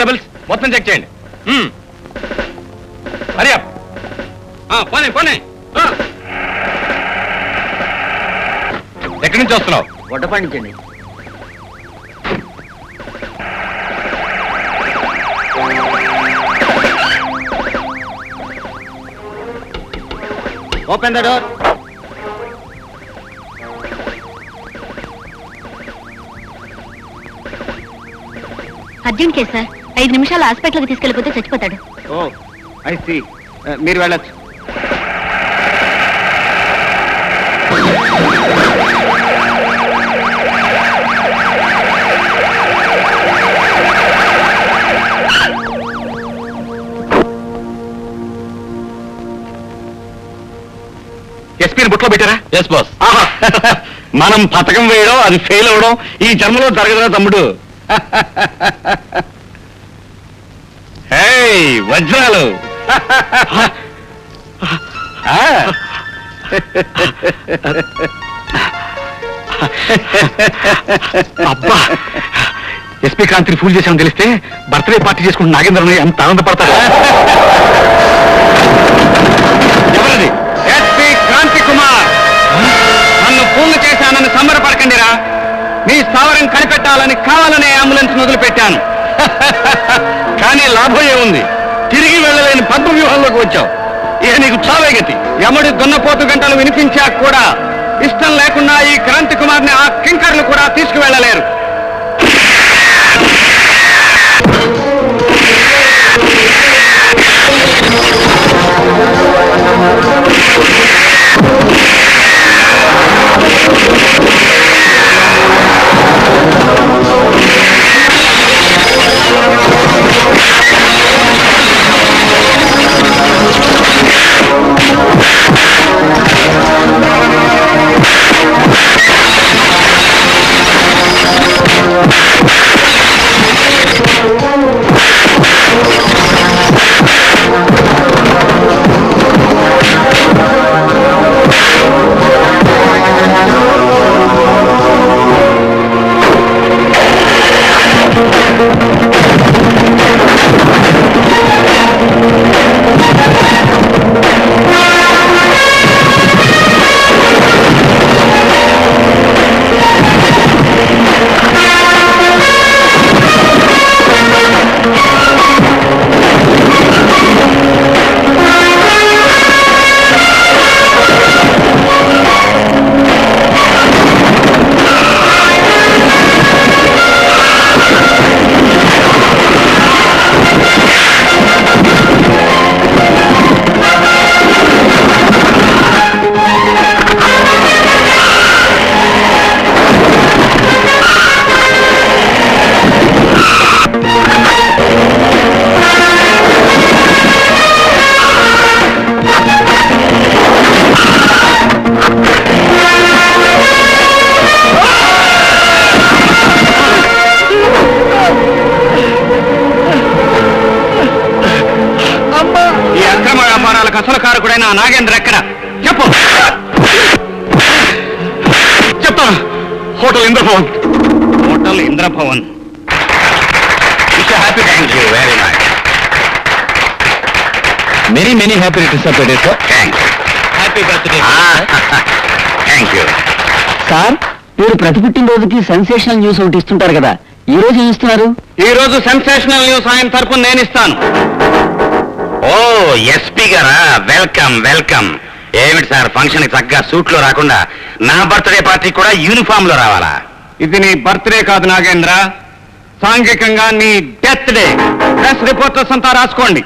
Constables మొత్తం check చేయండి. Hurry up. పోనీ పోనీ. ఎక్కడి నుంచి వస్తున్నావు? వడ్డపాడి నుంచి అండి. Open the door. Urgent case sir. 5 నిమిషాలు హాస్పిటల్కి తీసుకెళ్ళిపోతే చచ్చిపోతాడు. Oh I see. మీరు వెళ్ళచ్చు. ఎస్పీని బుట్లో పెట్టారా? Yes boss. మనం పథకం వేయడం, అది ఫెయిల్ అవడం ఈ జన్మలో జరగదా తమ్ముడు? హే వజ్రాలు. అబ్బా, ఎస్పీ క్రాంతిని ఫూల్ చేశామని తెలిస్తే బర్త్డే పార్టీ చేసుకుంటున్న నాగేంద్రని ఎంత ఆనందపడతాడు. ఎవరది? ఎస్పీ క్రాంతి కుమార్. నన్ను ఫోన్లు చేశానని సంబరపడకండిరా. మీ స్థావరం కనిపెట్టాలని కావాలనే అంబులెన్స్ మొదలుపెట్టాను. కానీ లాభం ఏముంది? తిరిగి వెళ్ళలేని పద్మ వ్యూహంలోకి వచ్చావు. ఇక నీకు చావే గతి. యముడి దున్నపోతు గంటలు వినిపించాక కూడా ఇష్టం లేకుండా ఈ క్రాంతి కుమార్ని ఆ కింకర్లు కూడా తీసుకువెళ్ళలేరు. అసలు కారకుడైన నాగేంద్ర ఎక్కడ? చెప్పు. చెప్తాను. Hotel Indrabhavan. Hotel Indrabhavan. Happy. Thank you very much. Many many happy returns of the day sir. Thanks. Happy birthday. Thank you sir. మీరు ప్రతి పుట్టినరోజుకి సెన్సేషనల్ న్యూస్ ఒకటి ఇస్తుంటారు కదా, ఈ రోజు ఏం ఇస్తున్నారు? ఈ రోజు సెన్సేషనల్ న్యూస్ ఆయన తరపున నేను ఇస్తాను. ఓ ఎస్పీ గారా, వెల్కమ్ వెల్కమ్. ఏమిటి సార్ ఫంక్షన్ కి చక్కగా సూట్ లో రాకుండా నా బర్త్డే పార్టీ కూడా యూనిఫామ్ లో రావాలా? ఇది నీ బర్త్డే కాదు నాగేంద్ర, సాంఘికంగా నీ డెత్ డే. ప్రెస్ రిపోర్టర్స్ అంతా రాసుకోండి.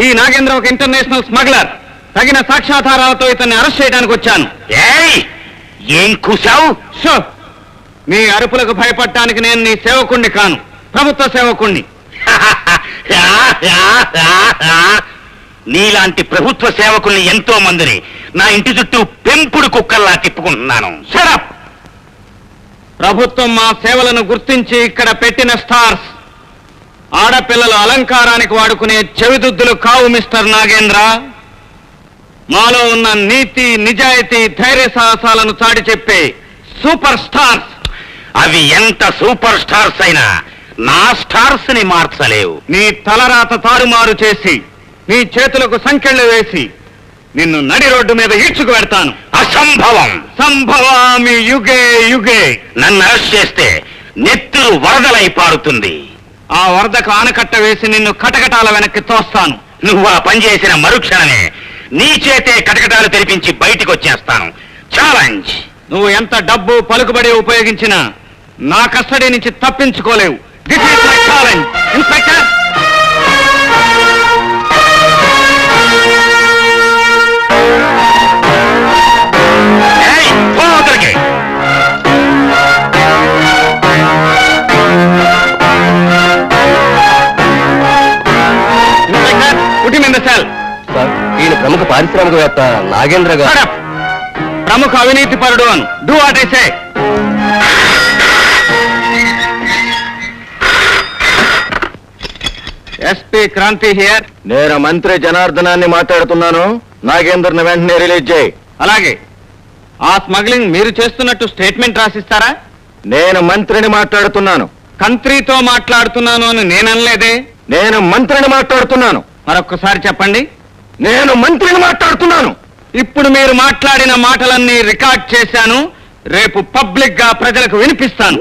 ఈ నాగేంద్ర ఒక ఇంటర్నేషనల్ స్మగ్లర్. తగిన సాక్ష్యాధారాలతో ఇతన్ని అరెస్ట్ చేయడానికి వచ్చాను. ఏం కూసావు? నీ అరుపులకు భయపడటానికి నేను నీ సేవకుణ్ణి కాను, ప్రభుత్వ సేవకుణ్ణి. నీలాంటి ప్రభుత్వ సేవకుల్ని ఎంతో మందిని నా ఇంటి చుట్టూ పెంపుడు కుక్కల్లా తిప్పుకుంటున్నాను. షడప్. ప్రభుత్వం మా సేవలను గుర్తించి ఇక్కడ పెట్టిన స్టార్స్ ఆడపిల్లలు అలంకారానికి వాడుకునే చెవిదుద్దులు కావు మిస్టర్ నాగేంద్ర. మాలో ఉన్న నీతి, నిజాయితీ, ధైర్య సాహసాలను చాటి చెప్పే సూపర్ స్టార్స్. అవి ఎంత సూపర్ స్టార్స్ అయినా నా స్టార్స్ ని మార్చలేవు. నీ తలరాత తారుమారు చేసి నీ చేతులకు సంకెళ్ళు వేసి నిన్ను నడి రోడ్డు మీద ఈడ్చుకు పెడతాను. అసంభవం. సంభవామి యుగే యుగే. నన్ను అరెస్ట్ చేస్తే నెత్తురు వరదలై పారుతుంది. ఆ వరదకు ఆనకట్ట వేసి నిన్ను కటకటాల వెనక్కి తోస్తాను. నువ్వు ఆ పని చేసిన మరుక్షణమే నీ చేతే కటకటాలు తెరిపించి బయటికి వచ్చేస్తాను. ఛాలెంజ్. నువ్వు ఎంత డబ్బు పలుకుబడి ఉపయోగించినా నా కస్టడీ నుంచి తప్పించుకోలేవు. This is my challenge. Inspector, ఏయ్, పో అవతలికి. Inspector, put him in the cell. Sir ఈయన ప్రముఖ పారిశ్రామికవేత్త నాగేంద్ర గారు. Shut up. ప్రముఖ అవినీతి పరుడు అని do what I say. SP Kranti here. నేను మంత్రి జనార్దనాన్ని మాట్లాడుతున్నాను. నాగేంద్రని వెంటనే రిలీజ్ చేయి. అలాగే. ఆ స్మగ్లింగ్ మీరు చేస్తున్నట్టు స్టేట్మెంట్ రాసిస్తారా? నేను మంత్రిని మాట్లాడుతున్నాను. కంత్రితో మాట్లాడుతున్నాను అని నేననలేదే. నేను మంత్రిని మాట్లాడుతున్నాను. మరొక్కసారి చెప్పండి. నేను మంత్రిని మాట్లాడుతున్నాను. ఇప్పుడు మీరు మాట్లాడిన మాటలన్నీ రికార్డ్ చేశాను. రేపు పబ్లిక్ గా ప్రజలకు వినిపిస్తాను.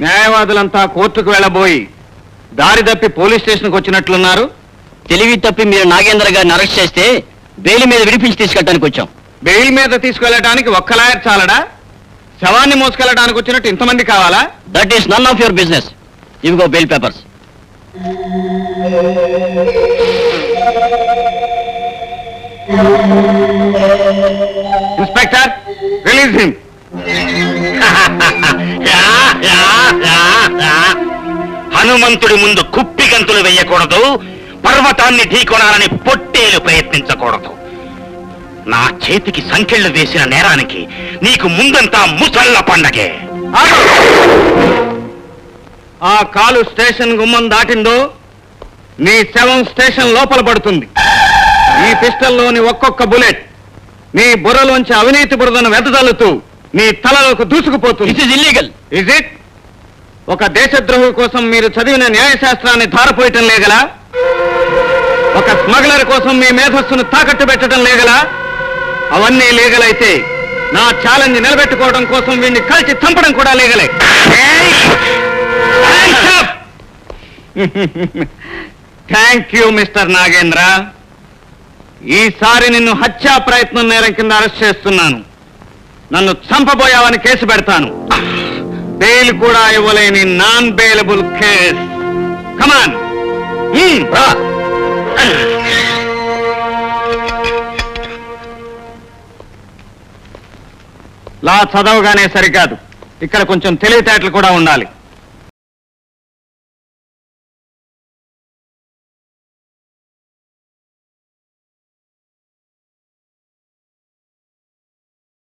న్యాయవాదులంతా కోర్టుకు వెళ్ళబోయి దారి తప్పి పోలీస్ స్టేషన్కి వచ్చినట్లున్నారు. తెలివి తప్పి మీరు నాగేంద్ర గారిని అరెస్ట్ చేస్తే బెయిల్ మీద విడిపించి తీసుకెళ్ళడానికి వచ్చాం. బెయిల్ మీద తీసుకెళ్ళడానికి ఒక్క లాయర్ చాలడా? శవాన్ని మోసుకెళ్ళడానికి వచ్చినట్టు ఇంతమంది కావాలా? That is none of your business. ఇవిగో bail papers. Inspector, release him. హనుమంతుడి ముందు కుప్పి గంతులు వెయ్యకూడదు. పర్వతాన్ని ఢీకొనాలని పొట్టేలు ప్రయత్నించకూడదు. నా చేతికి సంకెళ్ళు వేసిన నేరానికి నీకు ముందంతా ముసళ్ళ పండగే. ఆ కాలు స్టేషన్ గుమ్మం దాటిందో నీ శవం స్టేషన్ లోపల పడుతుంది. ఈ పిస్టల్లోని ఒక్కొక్క బుల్లెట్ నీ బుర్రలోంచి అవినీతి బురదను వెదజల్లుతూ నీ తలలోకి దూసుకుపోతుంది. This is illegal. Is it? ఒక దేశద్రోహి కోసం మీరు చదివిన న్యాయశాస్త్రాన్ని ధారపోయటం లేగలా? ఒక స్మగ్లర్ కోసం మీ మేధస్సును తాకట్టు పెట్టడం లేగలా? అవన్నీ లీగలైతే నా ఛాలెంజ్ నిలబెట్టుకోవడం కోసం వీడిని కలిసి చంపడం కూడా లీగలే. Thank you mister Nagendra. ఈసారి నిన్ను హత్యా ప్రయత్నం నేరం కింద అరెస్ట్ చేస్తున్నాను. నన్ను చంపబోయావని కేసు పెడతాను. బెయిల్ కూడా ఇవ్వలేని నాన్ బెయిలబుల్ కేస్. కమాన్. లా చదవగానే సరికాదు, ఇక్కడ కొంచెం తెలివితేటలు కూడా ఉండాలి.